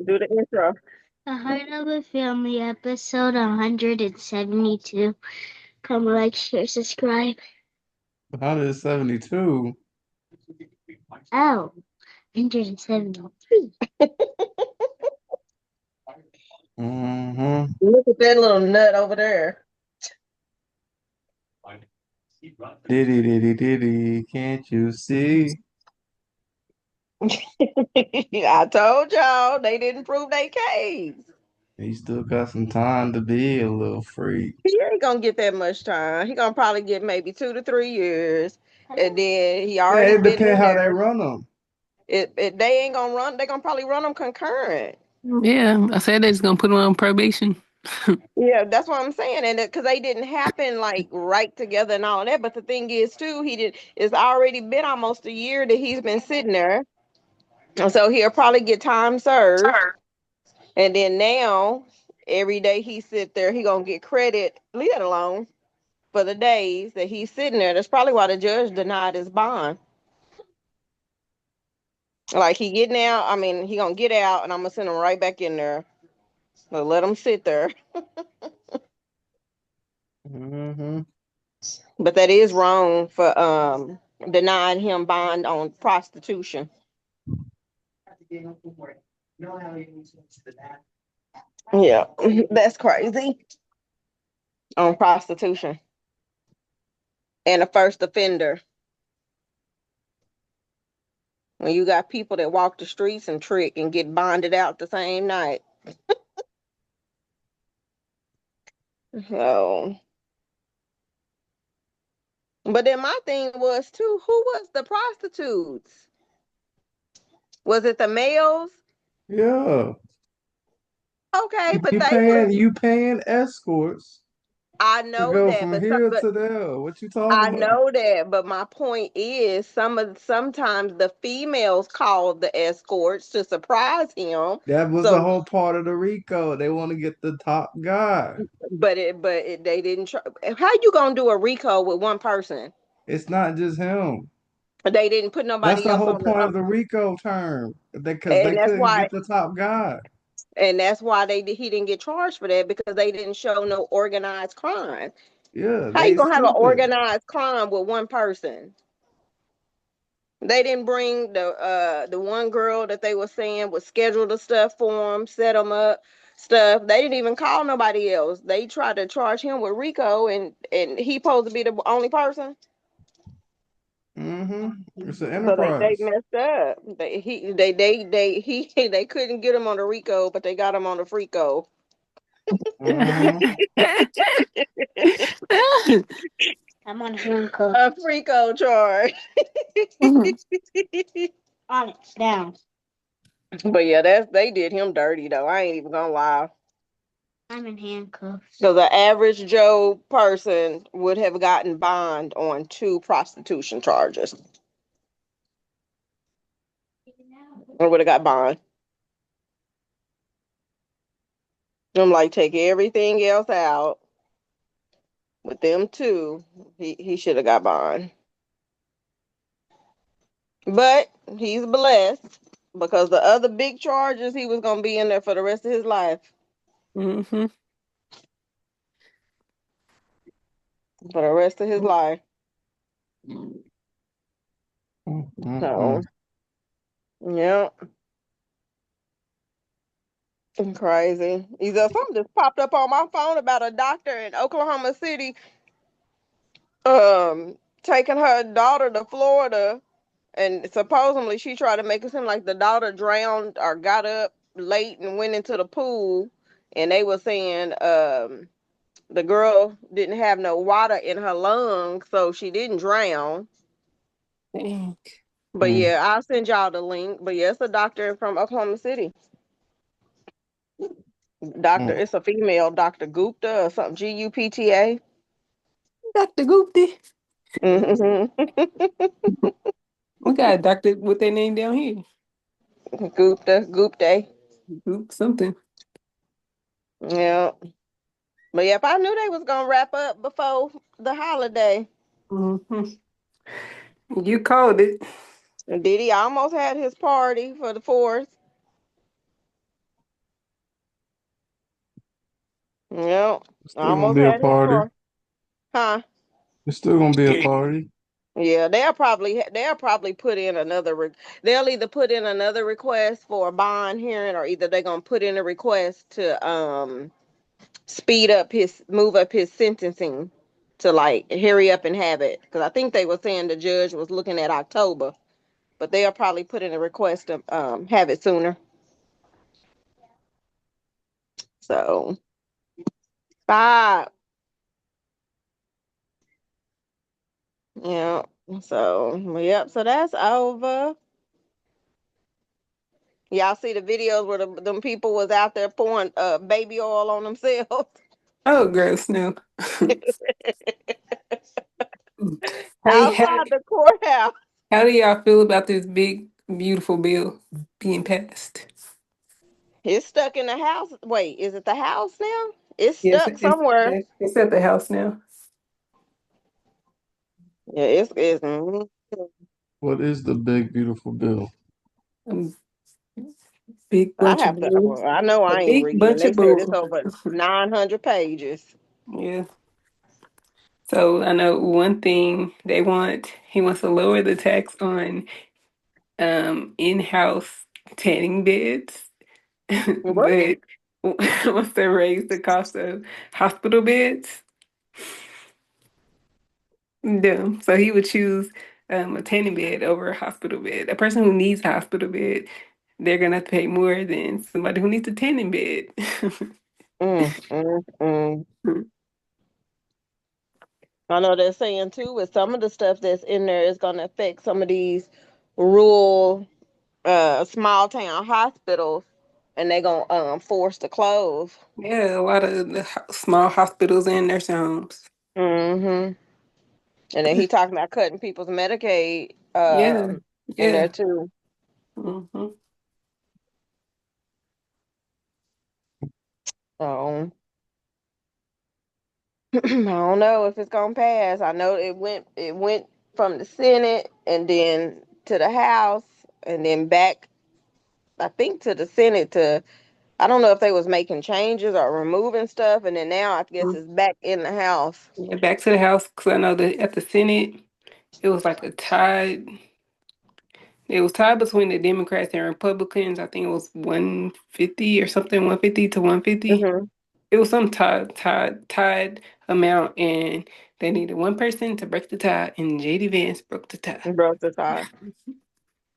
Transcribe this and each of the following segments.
Do the intro. The Heart of a Family, episode 172. Come like, share, subscribe. 172. Oh, 173. Mm-hmm. Look at that little nut over there. Diddy, diddy, diddy. Can't you see? I told y'all they didn't prove their case. He still got some time to be a little freak. He ain't gonna get that much time. He gonna probably get maybe 2 to 3 years, and then he Yeah, already it been depends in how they there. run them. They ain't gonna run. They gonna probably run them concurrent. Yeah, I said they was gonna put him on probation. Yeah, that's what I'm saying, and because they didn't happen like right together and all that. But the thing is, too, he did. It's already been almost a year that he's been sitting there, and so he'll probably get time served. And then now, every day he sit there, he gonna get credit. Leave that alone for the days that he's sitting there. That's probably why the judge denied his bond. Like he getting out. I mean, he gonna get out, and I'm gonna send him right back in there. So let him sit there. Mm-hmm. But that is wrong for denying him bond on prostitution. Yeah, that's crazy on prostitution and a first offender. When you got people that walk the streets and trick and get bonded out the same night. So, but then my thing was too, who was the prostitutes? Was it the males? Yeah. Okay, but You they was. paying you paying escorts I to know go that, from but some, here but to there. What you talking I about? know that, but my point is, sometimes the females called the escorts to surprise him. That was the So, whole part of the Rico. They want to get the top guy. they didn't try. How you gonna do a RICO with one person? It's not just him. They didn't put That's nobody the else whole on the, point of the Rico term. Because they and that's couldn't why, get the top guy. he didn't get charged for that because they didn't show no organized crime. Yeah, How you they gonna have an stupid. organized crime with one person? They didn't bring the one girl that they were saying was scheduled the stuff for him, set him up, stuff. They didn't even call nobody else. They tried to charge him with RICO, and he supposed to be the only person. Mm-hmm. It's an So they enterprise. messed up. They couldn't get him on the RICO, but they got him on the FRICO. Mm-hmm. I'm on handcuff. A FRICO charge. On it, down. But yeah, they did him dirty though. I ain't even gonna lie. I'm in handcuffs. So the average Joe person would have gotten bond on 2 prostitution charges, or would have got bond. I'm like, take everything else out. With them two, he should have got bond. But he's blessed because the other big charges, he was gonna be in there for the rest of his life. Mm-hmm. For the rest of his life. Mm-mm-mm. So yeah, crazy. Either something just popped up on my phone about a doctor in Oklahoma City taking her daughter to Florida, and supposedly she tried to make it seem like the daughter drowned or got up late and went into the pool, and they were saying the girl didn't have no water in her lungs, so she didn't drown. Dang. But yeah, I'll send y'all the link. But yeah, it's a doctor from Oklahoma City. Doctor, Mm-mm. it's a female, Dr. Gupta or something, Gupta. Dr. Goopty. Hmm. We got a doctor with their name down here. Gupta. Goop something. Yeah. But yeah, if I knew they was gonna wrap up before the holiday, Mm-hmm. You called it. Diddy almost had his party for the 4th. Yep. It's I still gonna almost be a had his party. car. Huh? It's still gonna be a party. Yeah, they'll probably put in another. They'll either put in another request for a bond hearing, or either they're gonna put in a request to move up his sentencing to like hurry up and have it. Because I think they were saying the judge was looking at October, but they'll probably put in a request to have it sooner. So stop. Yeah. So yep. So that's over. Y'all see the videos where them people was out there pouring baby oil on themselves Oh, gross. No. Hey, outside the courthouse. how do y'all feel about this big, beautiful bill being passed? It's stuck in the house. Wait, is it the house now? It's Yes, stuck somewhere. it's at the house now. Yeah, it's What is the big beautiful bill? A big I bunch of have to. bulls. I know A I ain't big reading. bunch They of said it's bulls. over 900 pages. Yeah. So I know one thing he wants to lower the tax on in-house tanning beds, What? but wants to raise the cost of hospital beds. Yeah. So he would choose a tanning bed over a hospital bed. A person who needs a hospital bed, they're gonna have to pay more than somebody who needs a tanning bed. Mm. I know they're saying too with some of the stuff that's in there is going to affect some of these rural, small town hospitals, and they're gonna force to close. Yeah, a lot of the small hospitals and nursing homes. Hmm. And then he talking about cutting people's Medicaid Yeah, in there yeah. too. Hmm. So I don't know if it's gonna pass. I know it went from the Senate and then to the House and then back, I think, to the Senate to, I don't know if they was making changes or removing stuff, and then now I guess it's back in the House. Yeah, back to the House because I know that at the Senate it was like a tie. It was tied between the Democrats and Republicans. I think it was 150 or something, 150 to 150. Hmm. It was some tied amount, and they needed one person to break the tie, and JD Vance broke the tie. Broke the tie.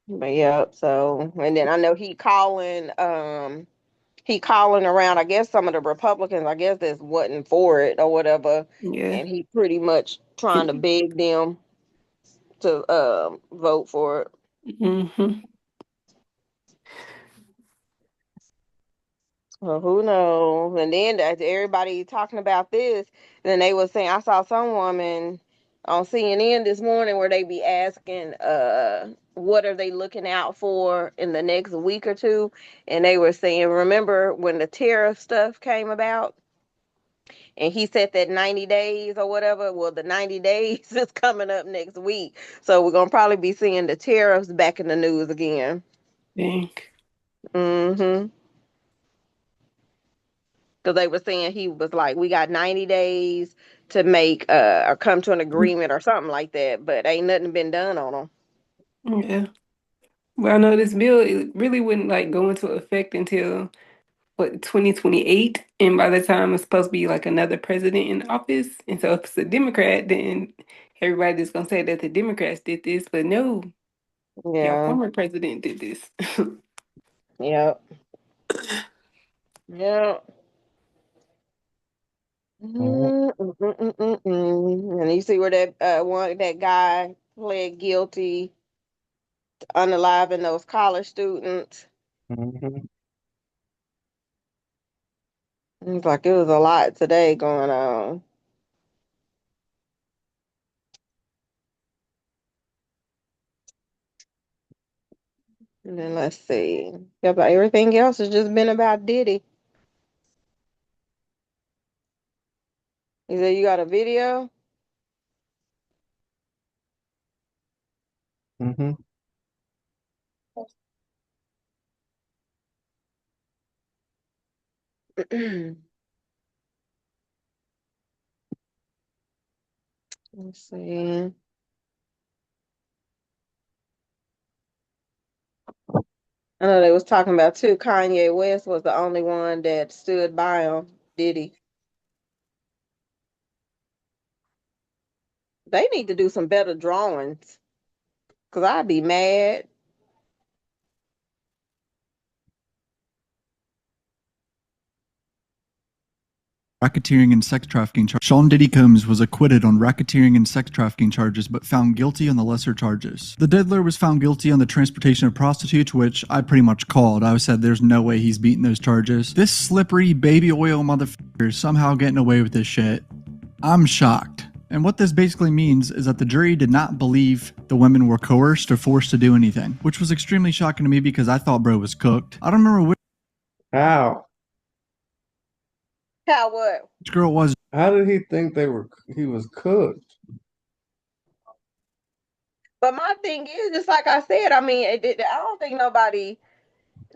But yeah, so and then I know he calling around, I guess some of the Republicans, I guess that wasn't for it or whatever, Yeah. and he pretty much trying to beg them to vote for it. Hmm. Well, who knows? And then as everybody talking about this, then they was saying, I saw some woman on CNN this morning where they be asking, what are they looking out for in the next week or two? And they were saying, remember when the tariff stuff came about? And he said that 90 days or whatever. Well, the 90 days is coming up next week. So we're gonna probably be seeing the tariffs back in the news again. Dang. Mm-hmm. Because they were saying he was like, we got 90 days to make or come to an agreement or something like that, but ain't nothing been done on them. Yeah. Well, I know this bill it really wouldn't like go into effect until what 2028, and by the time it's supposed to be like another president in office, and so if it's a Democrat, then everybody's gonna say that the Democrats did this, but no, your Yeah. former president did this. Yep. Yep. Mhm, And you see where that guy pled guilty to unaliving those college students. mhm. It's like it was a lot today going on. And then let's see. Yeah, but everything else has just been about Diddy. You said you got a video? Mhm. Let's see. I know they was talking about too. Kanye West was the only one that stood by him. Diddy. They need to do some better drawings. Cause I'd be mad. Racketeering and sex trafficking charges. Sean Diddy Combs was acquitted on racketeering and sex trafficking charges, but found guilty on the lesser charges. The diddler was found guilty on the transportation of prostitutes, which I pretty much called. I said there's no way he's beating those charges. This slippery baby oil motherfucker is somehow getting away with this shit. I'm shocked. And what this basically means is that the jury did not believe the women were coerced or forced to do anything, which was extremely shocking to me because I thought bro was cooked. I don't remember which How? How what? girl it was. How did he think he was cooked? But my thing is, just like I said, I mean, I don't think nobody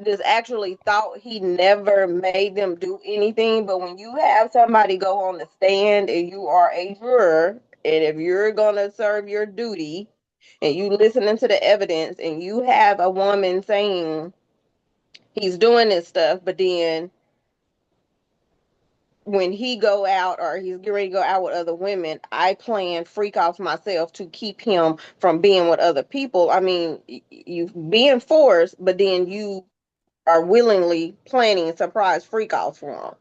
just actually thought he never made them do anything. But when you have somebody go on the stand and you are a juror, and if you're gonna serve your duty, and you listening to the evidence, and you have a woman saying he's doing this stuff, but then when he go out or he's getting ready to go out with other women, I plan freak offs myself to keep him from being with other people. I mean, you being forced, but then you are willingly planning surprise freak offs for him.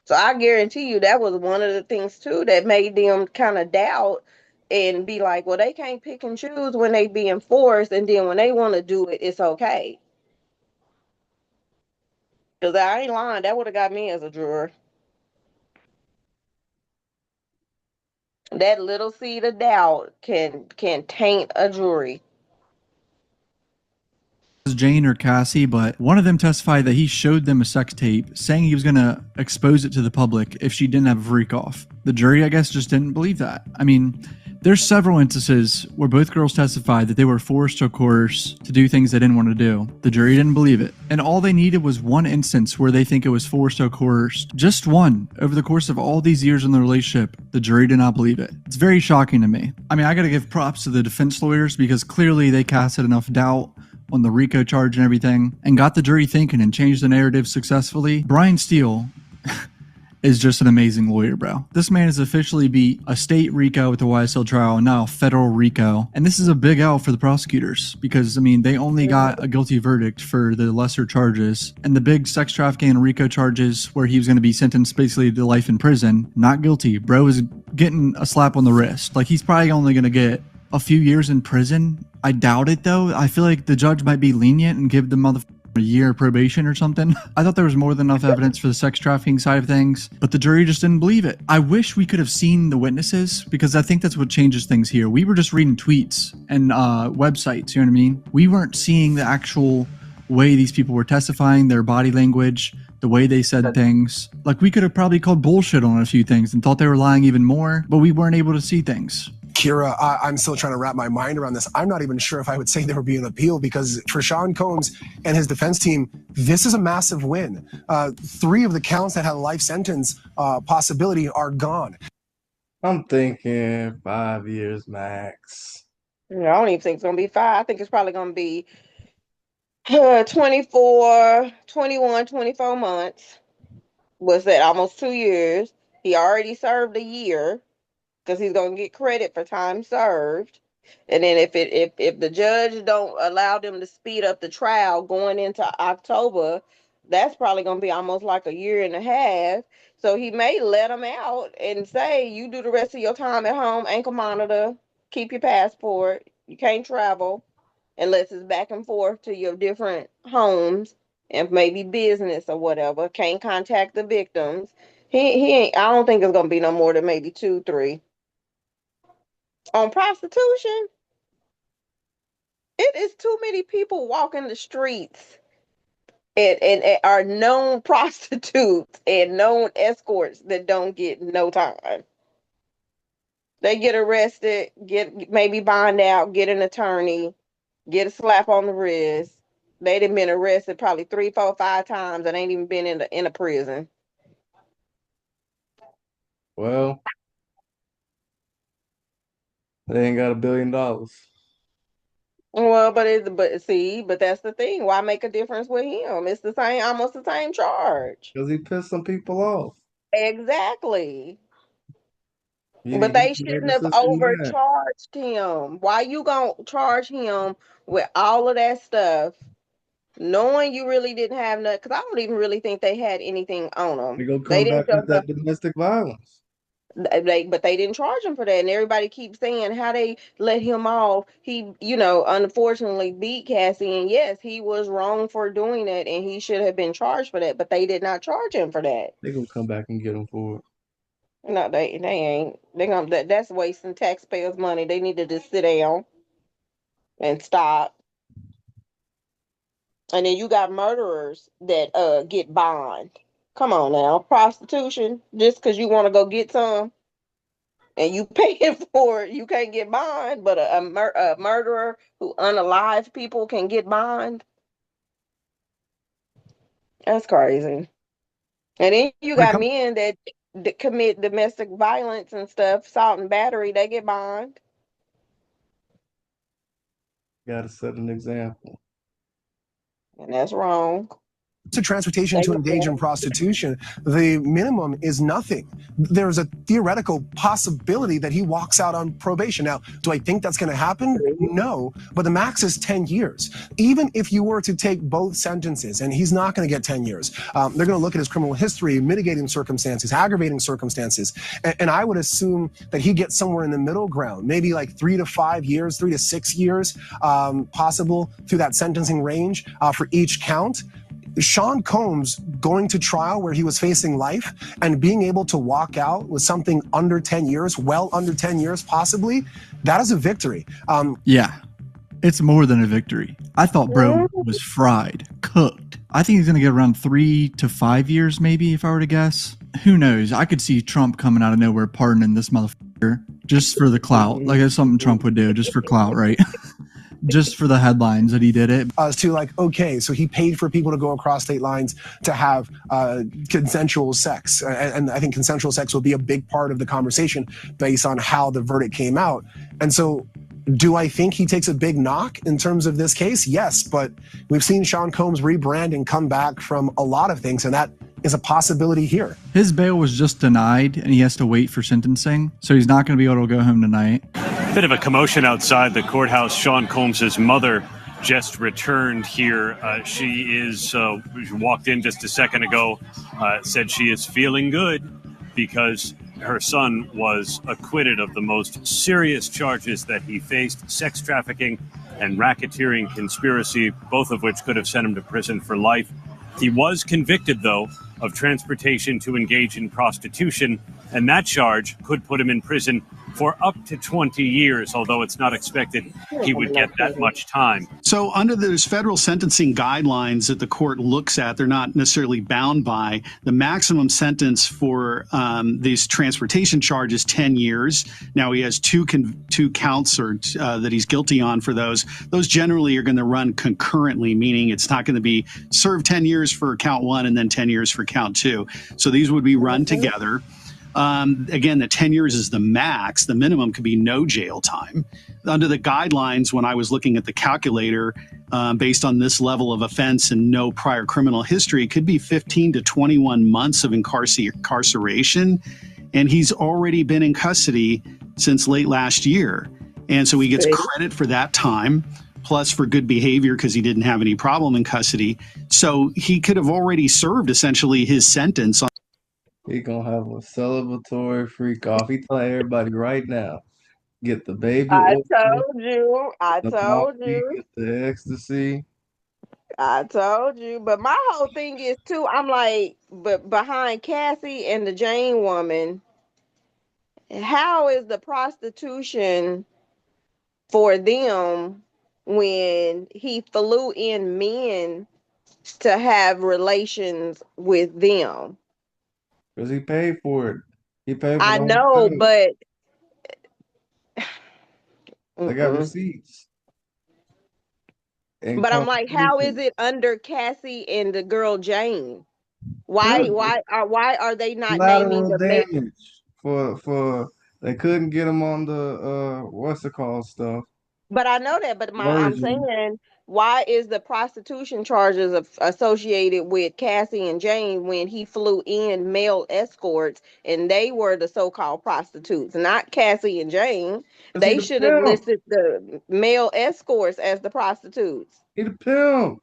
So I guarantee you that was one of the things too that made them kind of doubt and be like, well, they can't pick and choose when they being forced, and then when they want to do it, it's okay. Because I ain't lying, that would have got me as a juror. That little seed of doubt can taint a jury. Jane or Cassie, but one of them testified that he showed them a sex tape saying he was going to expose it to the public if she didn't have a freak off. The jury, I guess, just didn't believe that. I mean, there's several instances where both girls testified that they were forced or coerced to do things they didn't want to do. The jury didn't believe it. And all they needed was one instance where they think it was forced or coerced. Just one. Over the course of all these years in the relationship, the jury did not believe it. It's very shocking to me. I mean, I gotta give props to the defense lawyers because clearly they casted enough doubt on the RICO charge and everything, and got the jury thinking and changed the narrative successfully. Brian Steele is just an amazing lawyer, bro. This man has officially beat a state RICO with the YSL trial and now a federal RICO. And this is a big L for the prosecutors because, I mean, they only got a guilty verdict for the lesser charges. And the big sex trafficking and RICO charges where he was going to be sentenced basically to life in prison, not guilty. Bro is getting a slap on the wrist. Like, he's probably only going to get a few years in prison. I doubt it, though. I feel like the judge might be lenient and give the motherfucker a year probation or something. I thought there was more than enough evidence for the sex trafficking side of things, but the jury just didn't believe it. I wish we could have seen the witnesses because I think that's what changes things here. We were just reading tweets and websites, you know what I mean? We weren't seeing the actual way these people were testifying, their body language, the way they said things. Like, we could have probably called bullshit on a few things and thought they were lying even more, but we weren't able to see things. Kira, I'm still trying to wrap my mind around this. I'm not even sure if I would say there would be an appeal because for Sean Combs and his defense team, this is a massive win. 3 of the counts that had a life sentence possibility are gone. I'm thinking 5 years max. Yeah, I don't even think it's going to be 5. I think it's probably going to be 24, 21, 24 months. Was that almost 2 years? He already served a year because he's going to get credit for time served. And then if the judge don't allow them to speed up the trial going into October, that's probably going to be almost like a year and a half. So he may let them out and say, you do the rest of your time at home, ankle monitor, keep your passport. You can't travel unless it's back and forth to your different homes and maybe business or whatever. Can't contact the victims. He ain't. I don't think it's gonna be no more than maybe 2, 3. On prostitution, it is too many people walking the streets and are known prostitutes and known escorts that don't get no time. They get arrested, get maybe bond out, get an attorney, get a slap on the wrist. They done been arrested probably 3, 4, 5 times and ain't even been in a prison. Well, They ain't got $1 billion. Well, but that's the thing. Why make a difference with him? It's the same, almost the same charge. Because he pissed some people off. Exactly. But He they made shouldn't the have system mad. overcharged him. Why you gonna charge him with all of that stuff, knowing you really didn't have nothing? Because I don't even really think they had anything on They them. gonna They come didn't back show with that domestic violence. but they didn't charge him for that, and everybody keeps saying how they let him off. He, unfortunately beat Cassie, and yes, he was wrong for doing that, and he should have been charged for that. But they did not charge him for that. They gonna come back and get him for it. No, they ain't. That's wasting taxpayers' money. They need to just sit down and stop. And then you got murderers that get bond. Come on now, prostitution just because you want to go get some and you paying for it, you can't get bond. But a murderer who unalive people can get bond. That's crazy. And then you When it got comes men that commit domestic violence and stuff, assault and battery. They get bond, Gotta set an example. and that's wrong. to transportation They to engage in prostitution, the minimum is nothing. There's a theoretical possibility that he walks out on probation. Now, do I think that's going to happen? No, but the max is 10 years. Even if you were to take both sentences, and he's not going to get 10 years, they're going to look at his criminal history, mitigating circumstances, aggravating circumstances, and I would assume that he gets somewhere in the middle ground, maybe like 3 to 5 years, 3 to 6 years, possible through that sentencing range for each count. Sean Combs going to trial where he was facing life and being able to walk out with something under 10 years, well under 10 years possibly, that is a victory. Yeah, it's more than a victory. I thought bro was fried, cooked. I think he's going to get around 3 to 5 years, maybe, if I were to guess. Who knows? I could see Trump coming out of nowhere pardoning this motherfucker just for the clout. Like, that's something Trump would do, just for clout, right? Just for the headlines that he did it. As to like, okay, so he paid for people to go across state lines to have consensual sex. And I think consensual sex will be a big part of the conversation based on how the verdict came out. And so do I think he takes a big knock in terms of this case? Yes, but we've seen Sean Combs rebrand and come back from a lot of things, and that is a possibility here. His bail was just denied, and he has to wait for sentencing, so he's not going to be able to go home tonight. Bit of a commotion outside the courthouse. Sean Combs' mother just returned here. She walked in just a second ago, said she is feeling good because her son was acquitted of the most serious charges that he faced: sex trafficking and racketeering conspiracy, both of which could have sent him to prison for life. He was convicted, though, of transportation to engage in prostitution, and that charge could put him in prison for up to 20 years, although it's not expected he would get that much time. So under those federal sentencing guidelines that the court looks at, they're not necessarily bound by. The maximum sentence for these transportation charges, 10 years. Now he has two counts that he's guilty on for those. Those generally are going to run concurrently, meaning it's not going to be served 10 years for count one and then 10 years for count two. So these would be run together. Again, the 10 years is the max. The minimum could be no jail time. Under the guidelines, when I was looking at the calculator, based on this level of offense and no prior criminal history, it could be 15 to 21 months of incarceration. And he's already been in custody since late last year. And so he gets credit for that time, plus for good behavior because he didn't have any problem in custody. So he could have already served essentially his sentence. He gonna have a celebratory freak off. He telling everybody right now, get the baby I oil, told you. I the told coffee, you. get the ecstasy. I told you. But my whole thing is too, I'm like, but behind Cassie and the Jane woman, how is the prostitution for them when he flew in men to have relations with them? Because he paid for it. He paid for I the know, hotel. but They got receipts. And But I'm like, how is confirmation. it under Cassie and the girl Jane? Why Good. are they not naming Collateral the damage for They couldn't get him on the what's it called stuff. But I know that. But I'm Version. saying, why is the prostitution charges associated with Cassie and Jane when he flew in male escorts and they were the so-called prostitutes, not Cassie and Jane? Cause he They the should have pimp. listed the male escorts as the prostitutes. He the pimp.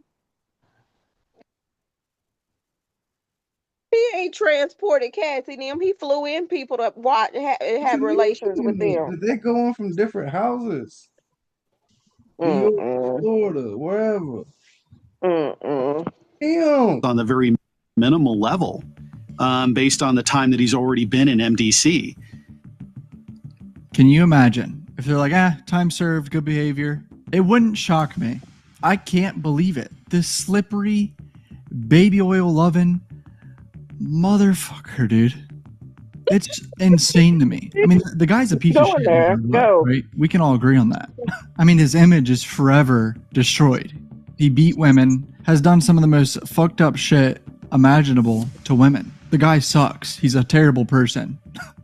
He ain't transported Cassie and them. He flew in people to watch What have you relations with mean? them. They going from different houses. New York, Mm-mm. Florida, wherever. Mm-mm. Damn. On the very minimal level, based on the time that he's already been in MDC. Can you imagine if they're like, time served, good behavior? It wouldn't shock me. I can't believe it. This slippery, baby oil loving motherfucker, dude. It's insane to me. I mean, the guy's a piece of Go in shit, there. Go. right? We can all agree on that. I mean, his image is forever destroyed. He beat women, has done some of the most fucked up shit imaginable to women. The guy sucks. He's a terrible person.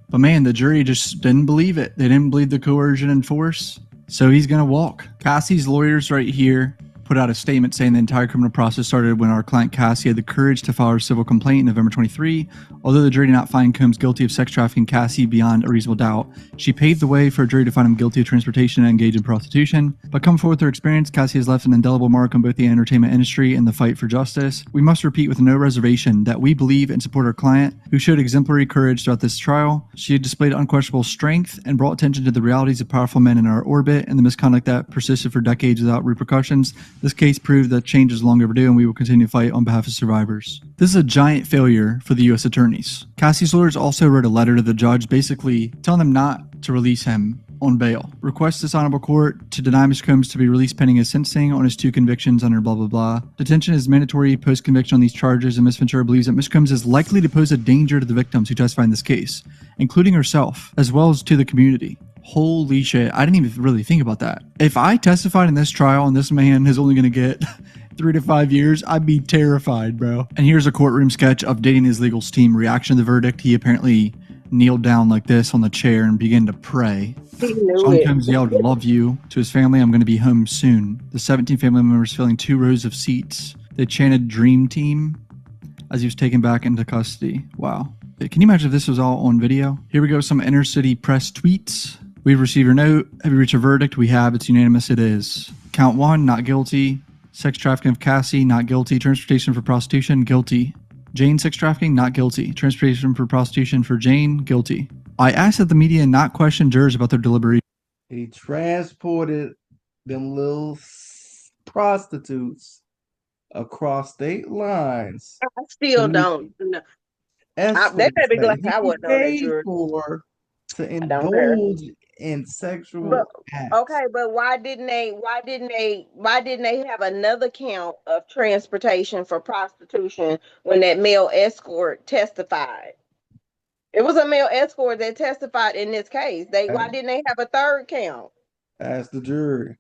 But man, the jury just didn't believe it. They didn't believe the coercion and force. So he's going to walk. Cassie's lawyers right here put out a statement saying the entire criminal process started when our client Cassie had the courage to file her civil complaint in November 23. Although the jury did not find Combs guilty of sex trafficking Cassie beyond a reasonable doubt, she paved the way for a jury to find him guilty of transportation and engage in prostitution. But come forward with her experience, Cassie has left an indelible mark on both the entertainment industry and the fight for justice. We must repeat with no reservation that we believe and support our client, who showed exemplary courage throughout this trial. She had displayed unquestionable strength and brought attention to the realities of powerful men in our orbit and the misconduct that persisted for decades without repercussions. This case proved that change is long overdue, and we will continue to fight on behalf of survivors. This is a giant failure for the U.S. attorneys. Cassie's lawyers also wrote a letter to the judge basically telling them not to release him on bail. Request this honorable court to deny Mr. Combs to be released pending his sentencing on his 2 convictions under blah blah blah. Detention is mandatory post-conviction on these charges, and Ms. Ventura believes that Mr. Combs is likely to pose a danger to the victims who testify in this case, including herself, as well as to the community. Holy shit, I didn't even really think about that. If I testified in this trial and this man is only going to get 3 to 5 years, I'd be terrified, bro. And here's a courtroom sketch of dating his legal team reaction to the verdict. He apparently kneeled down like this on the chair and began to pray. He knew Sean it. Combs yelled, "Love you," to his family. "I'm going to be home soon." The 17 family members filling 2 rows of seats. They chanted "Dream Team" as he was taken back into custody. Wow. Can you imagine if this was all on video? Here we go, some inner city press tweets. We've received your note. Have you reached a verdict? We have. It's unanimous. It is. Count 1, not guilty. Sex trafficking of Cassie, not guilty. Transportation for prostitution, guilty. Jane sex trafficking, not guilty. Transportation for prostitution for Jane, guilty. I asked that the media not question jurors about their deliberation. He transported them little prostitutes across state lines I to still meet don't know. They escorts better be glad that I he wouldn't know that paid jury. for to I don't care. indulge in But sexual acts. okay, but why didn't they have another count of transportation for prostitution when that male escort testified? It was a male escort that testified in this case. Why Ask, didn't they have a third count? ask the jury.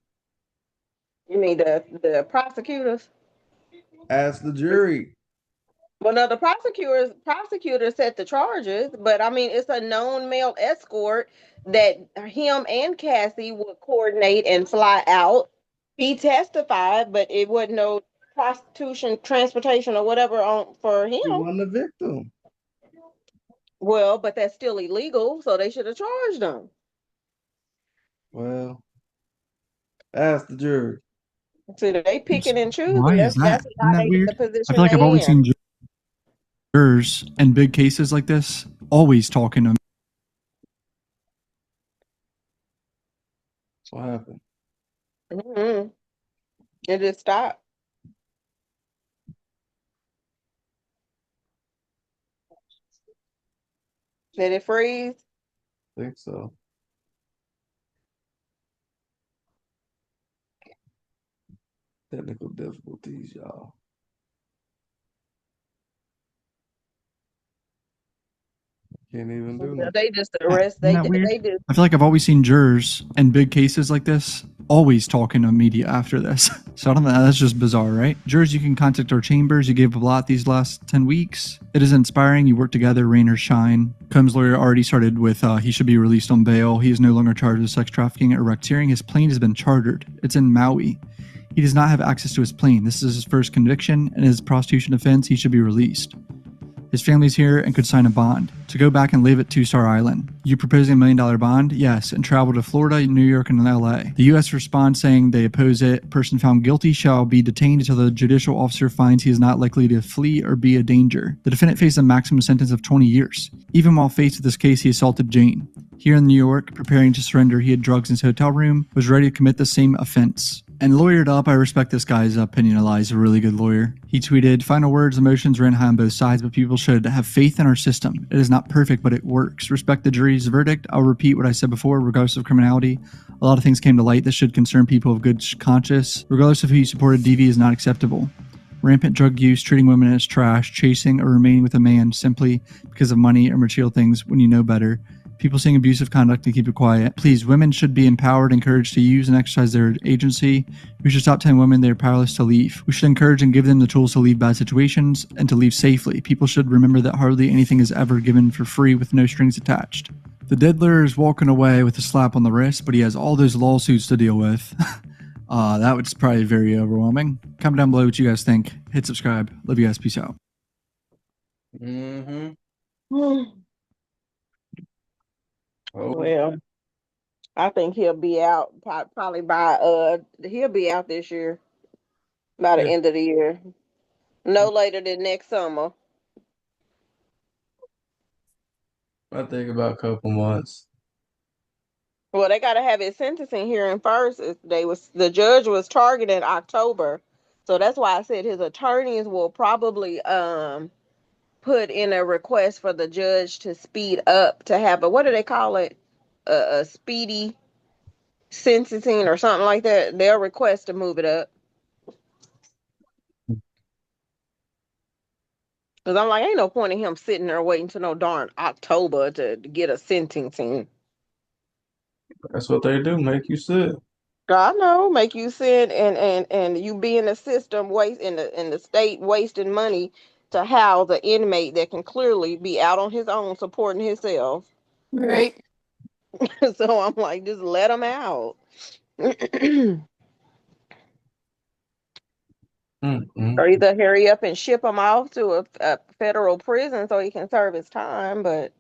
You mean the prosecutors? Ask the jury. Well, no, the prosecutors set the charges, but I mean, it's a known male escort that him and Cassie would coordinate and fly out. He testified, but it wasn't no prostitution, transportation, or whatever on for He him. wasn't a victim. Well, but that's still illegal, so they should have charged him. Well, ask the jury. So they picking and choosing. Why is That's that? how Isn't that they get weird? the I position feel like I've they always in. seen jurors in big cases like this always talking to What happened? Mm-hmm. It just stopped. Did it freeze? I think so. Technical difficulties, y'all. Can't even do nothing. They just Yeah, arrest. isn't that weird? They just. I feel like I've always seen jurors in big cases like this always talking to media after this. So I don't know. That's just bizarre, right? Jurors, you can contact our chambers. You gave up a lot these last 10 weeks. It is inspiring. You work together, rain or shine. Combs' lawyer already started with he should be released on bail. He is no longer charged with sex trafficking or racketeering. His plane has been chartered. It's in Maui. He does not have access to his plane. This is his first conviction, and his prostitution offense. He should be released. His family's here and could sign a bond to go back and live at Two-Star Island. You proposing $1 million bond? Yes, and travel to Florida, New York, and LA. The U.S. responds saying they oppose it. Person found guilty shall be detained until the judicial officer finds he is not likely to flee or be a danger. The defendant faced a maximum sentence of 20 years. Even while faced with this case, he assaulted Jane. Here in New York, preparing to surrender, he had drugs in his hotel room, was ready to commit the same offense. And lawyered up, I respect this guy's opinion a lot. He's a really good lawyer. He tweeted, final words, emotions ran high on both sides, but people should have faith in our system. It is not perfect, but it works. Respect the jury's verdict. I'll repeat what I said before, regardless of criminality. A lot of things came to light that should concern people of good conscience. Regardless of who you supported, DV is not acceptable. Rampant drug use, treating women as trash, chasing or remaining with a man simply because of money or material things when you know better. People seeing abusive conduct and keep it quiet. Please, women should be empowered, encouraged to use and exercise their agency. We should stop telling women they're powerless to leave. We should encourage and give them the tools to leave bad situations and to leave safely. People should remember that hardly anything is ever given for free with no strings attached. The diddler is walking away with a slap on the wrist, but he has all those lawsuits to deal with. That was probably very overwhelming. Comment down below what you guys think. Hit subscribe. Love you guys. Peace out. Mm-hmm. Oh, Well, I think he'll be out probably he'll be out this year by the yeah. end of the year, no later than next summer. I think about a couple months. Well, they got to have his sentencing hearing first. The judge was targeting October, so that's why I said his attorneys will probably put in a request for the judge to speed up to have a, what do they call it, a speedy sentencing or something like that. They'll request to move it up. Because I'm like, ain't no point in him sitting there waiting till no darn October to get a sentencing. That's what they do, make you sit. I know, make you sit and you be in the system waste in the state wasting money to house an inmate that can clearly be out on his own supporting himself. Right. So I'm like, just let him out. Mm-mm. Or either hurry up and ship him off to a federal prison so he can serve his time. But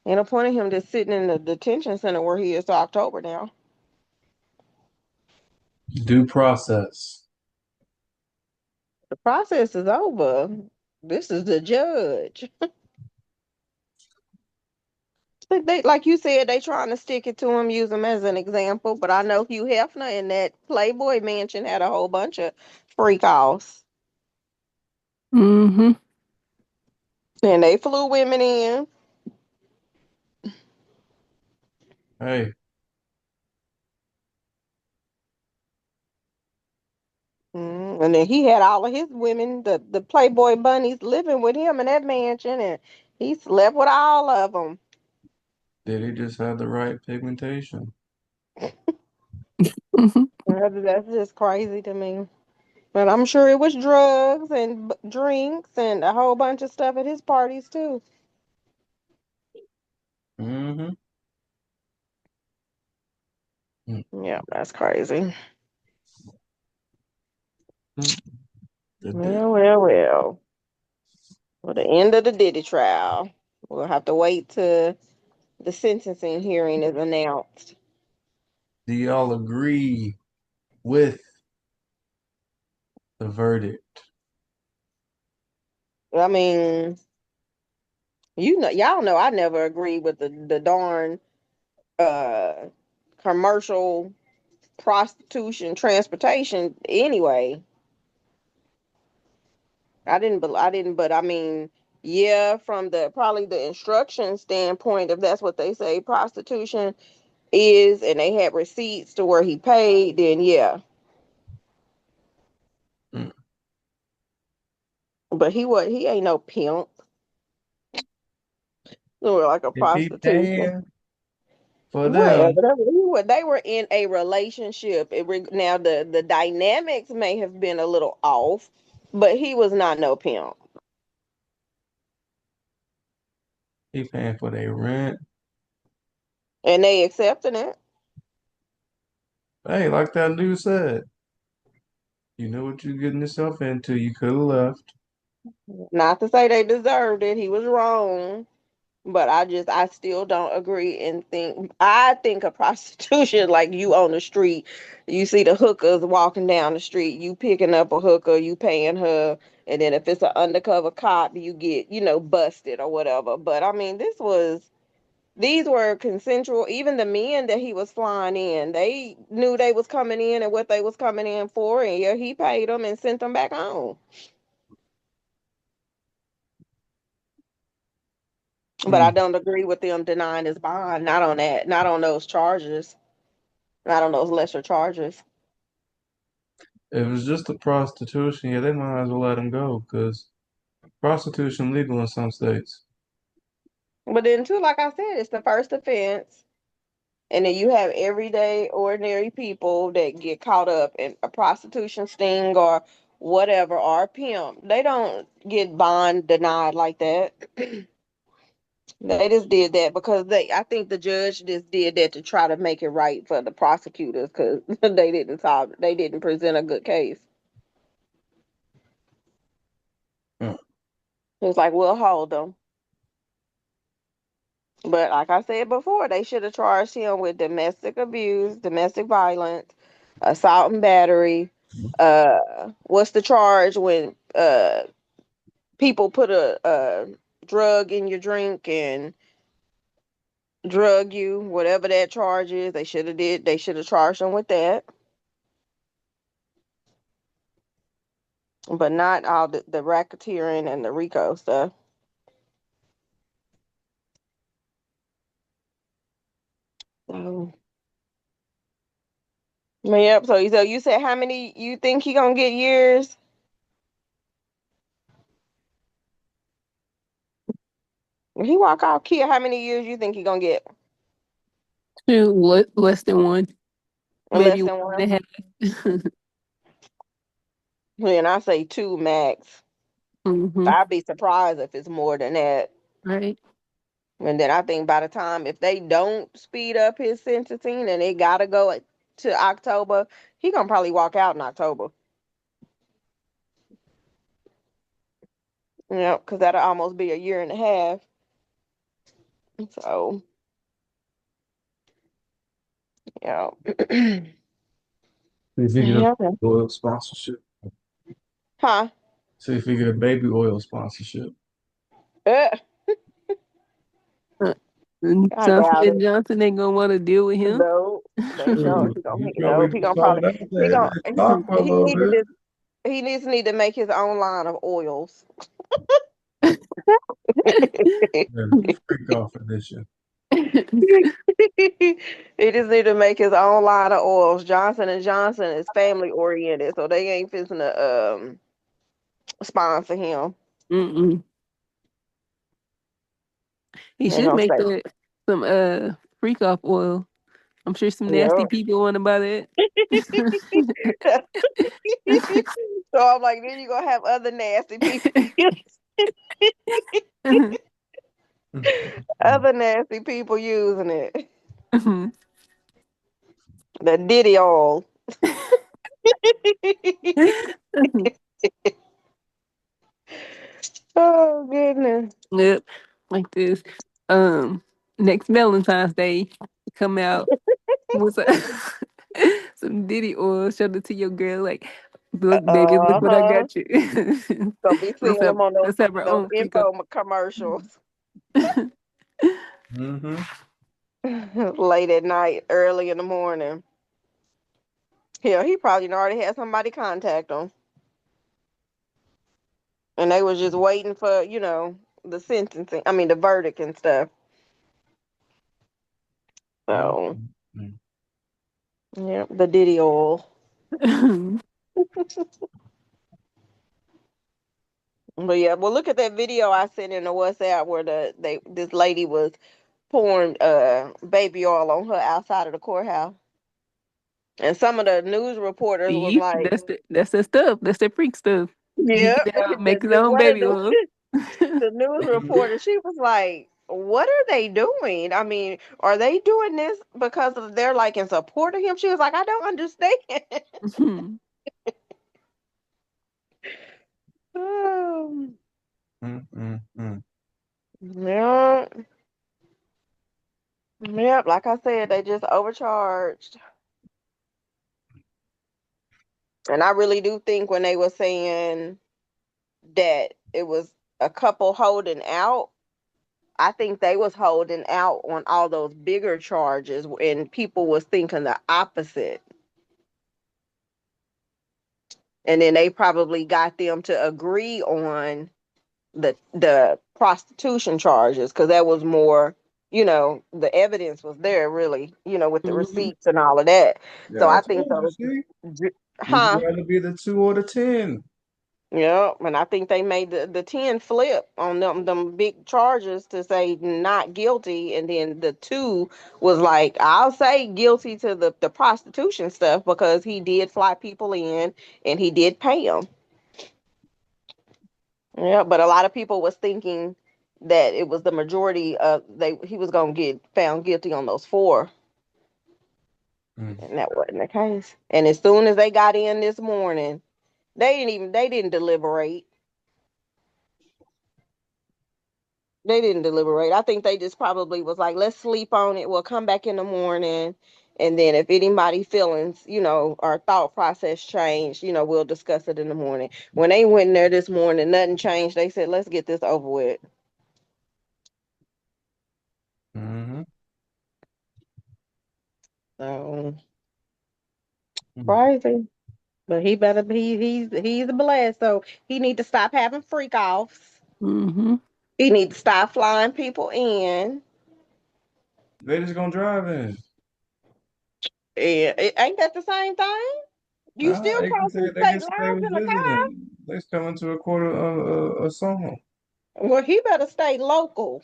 ain't no point in him just sitting in the detention center where he is till October now. Due process. The process is over. This is the judge. They, like you said, they trying to stick it to him, use him as an example. But I know Hugh Hefner in that Playboy mansion had a whole bunch of freak offs, Mm-hmm. and they flew women in. Hey, And then he had all of his women, the Playboy bunnies, living with him in that mansion, and he slept with all of them. Diddy just had the right pigmentation. Mm-hmm. That's just crazy to me. But I'm sure it was drugs and drinks and a whole bunch of stuff at his parties too. Mm-hmm. Yeah, that's crazy. The Well. Well, the end of the Diddy trial. We'll have to wait till the sentencing hearing is announced. Do y'all agree with the verdict? I mean, y'all know I never agreed with the darn uh commercial prostitution transportation anyway. But I mean, yeah, from the probably the instruction standpoint, if that's what they say prostitution is, and they had receipts to where he paid, then yeah. Mm. But he ain't no pimp. Or like a If he prostitution. paying for Whatever. them, They were in a relationship. Now the dynamics may have been a little off, but he was not no pimp. he paying for their rent. And they accepted it. Hey, like that dude said, you know what you're getting yourself into. You could have left. Not to say they deserved it. He was wrong. But I still don't agree and I think of prostitution like you on the street. You see the hookers walking down the street, you picking up a hooker, you paying her, and then if it's an undercover cop, you get, busted or whatever. But I mean, these were consensual. Even the men that he was flying in, they knew they was coming in and what they was coming in for, and yeah, he paid them and sent them back home. But I Mm. don't agree with them denying his bond. Not on that. Not on those charges. Not on those lesser charges. If it's just a prostitution, yeah, they might as well let him go because prostitution legal in some states. But then too, like I said, it's the first offense. And then you have everyday ordinary people that get caught up in a prostitution sting or whatever or a pimp. They don't get bond denied like that. They just did that because I think the judge just did that to try to make it right for the prosecutors because they didn't present a good case. Mm. It's like, we'll hold them. But like I said before, they should have charged him with domestic abuse, domestic violence, assault and battery. What's the charge when people put a drug in your drink and drug you? Whatever that charge is, they should have did. They should have charged him with that, but not all the racketeering and the RICO stuff. So, yep. So you said how many you think he gonna get years? When he walk out here, how many years you think he gonna get? Shoot, less than one, Less maybe than one and one. a half. And I say two max. Hmm. I'd be surprised if it's more than that. Right. And then I think by the time if they don't speed up his sentencing and it gotta go to October, he gonna probably walk out in October. Because that'll almost be a year and a half. So, yeah. See if you get a Yeah. oil sponsorship. Huh? See if you get a baby oil sponsorship. Uh, Uh, and I Johnson doubt and it. Johnson ain't gonna want to deal with him. No, they sure Shoot, he gonna you no. probably He gonna saw probably that he they gonna talk for a he little needed bit. this. He just need to make his own line of oils. Yeah, freak off edition. He just need to make his own line of oils. Johnson and Johnson is family oriented, so they ain't fixing to sponsor him. Mm-mm. He They should gonna make say, that some freak off oil. I'm sure some nasty yep. people want to buy that. So I'm like, then you gonna have other nasty people, other nasty people using it. The Diddy oil. Oh goodness. Yep, like this. Um, Next Valentine's Day, come out with some Diddy oil. Show it to your girl. Like, look, baby, look what I Uh-huh. got you. Gonna be let's seeing have them on let's have our those own freak up. info commercials Mm-hmm. late at night, early in the morning. Hell, he probably already had somebody contact him, and they was just waiting for the sentencing. I mean, the verdict and stuff. So, Mm-hmm. yeah, the Diddy oil. But yeah, well, look at that video I sent in the WhatsApp where this lady was pouring baby oil on her outside of the courthouse, and some of the news reporters was See, like, that's the stuff. That's the freak stuff. He "Yep." get out, make his The own one of baby oil. the news reporter, she was like, "What are they doing? I mean, are they doing this because of they're like in support of him?" She was like, "I don't understand." Um, Mm-mm-mm. yeah, yep. Like I said, they just overcharged, and I really do think when they were saying that it was a couple holding out, I think they was holding out on all those bigger charges, and people was thinking the opposite. And then they probably got them to agree on the prostitution charges because that was more, the evidence was there really, with the Mhm. receipts and all of that. Yeah, So I I think told you, those, see? Would you huh? rather be the 2 or the 10? Yeah, and I think they made the 10 flip on them big charges to say not guilty, and then the 2 was like, I'll say guilty to the prostitution stuff because he did fly people in and he did pay them. Yeah, but a lot of people was thinking that it was the majority of he was gonna get found guilty on those 4, Mm. and that wasn't the case. And as soon as they got in this morning, they didn't deliberate. They didn't deliberate. I think they just probably was like, let's sleep on it. We'll come back in the morning. And then if anybody feelings, our thought process changed, we'll discuss it in the morning. When they went in there this morning, nothing changed. They said, let's get this over with. Mm-hmm. So Mm. crazy. But he better be he's a blessed. So he need to stop having freak offs. Mhm. He need to stop flying people in. They just gonna drive in. And ain't that the same thing? You Nah, still crossing they state can say they lines was in a car. visiting. They was coming to a quarter a song. Well, he better stay local.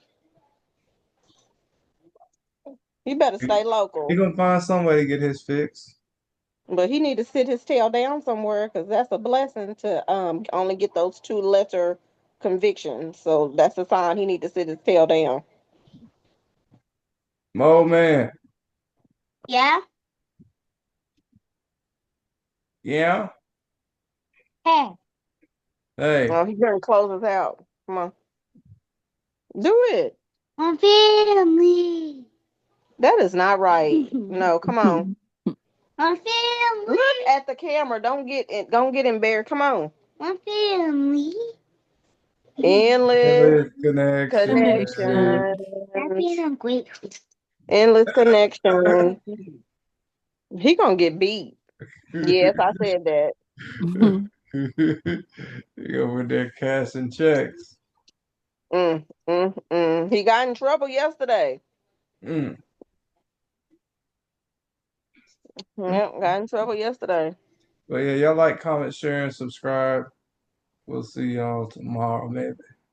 He better He stay local. gonna find some way to get his fix. But he need to sit his tail down somewhere because that's a blessing to only get those 2 lesser convictions. So that's a sign he need to sit his tail down. Mo man, Yeah? yeah. Hey. Hey, Oh, he gonna close us out. Come on, do it. My family. That is not right. No, come on. My family. Look at the camera. Don't get embarrassed. Come on. My family. Endless endless connection. Connection. Happy connections. and grateful. Endless connections. He gonna get beat. Yes, I said that. Mhm. You over there cashing checks. He got in trouble yesterday. Mm. Yep, got in trouble yesterday. But yeah, y'all like, comment, share, and subscribe. We'll see y'all tomorrow, maybe.